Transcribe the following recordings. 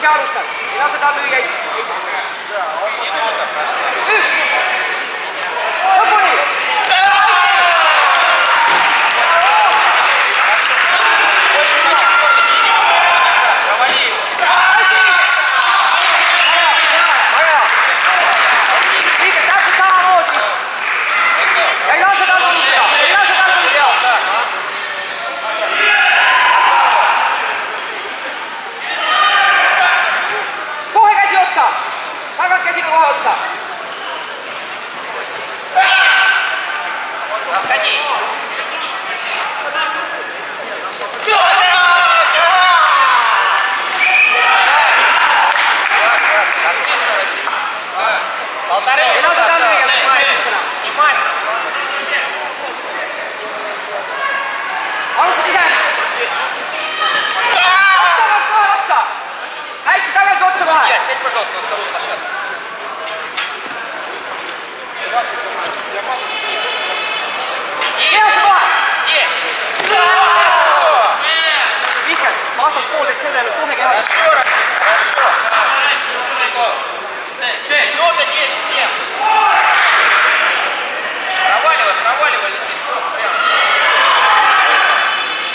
ise alustad, ei lase tal lüüa ise. Lõpuni! Tagant käsime kohe otsa. Расходи. Полторы. Ei lase tal lüüa, Снимай. Alustad ise. Tagant kohe otsa. Hästi, tagant otsa kohe. Сядь, пожалуйста, на вторую площадку. Heas kohe! Mihkel, vastas pool teed sellele kohe keha. Хорошо. Много дети всем. Проваливай, летит просто прямо.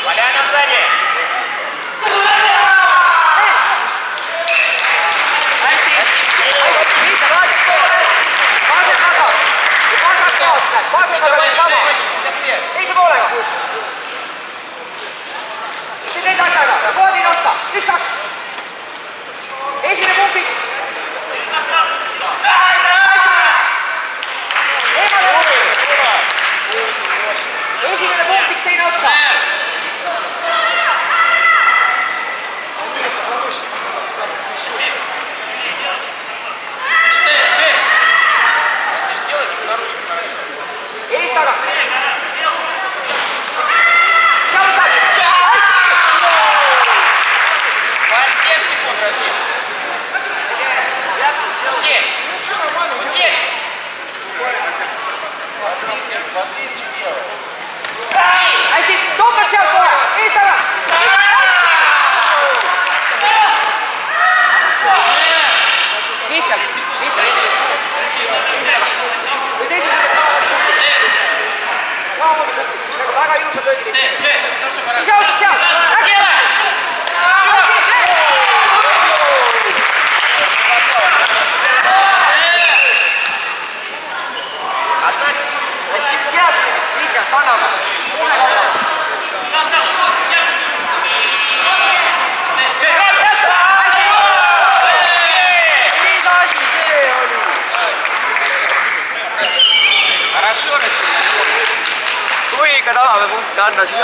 Поляна сзади. Teise poolega. Siin teed asjaga. Koodin otsa. 1-2. Esimene punktiks. Esimene punktiks, teine otsa. Ees taga. Hästi, topelt sealt kohe, ees taga. Mihkel. Või teised samamoodi punktiks, väga ilusad löögid. Ise ostad sealt, läks! Mihkel, kanname. Mis asi see oli? Хорошо, Россия. Kui ikka tahame punkte anda, siis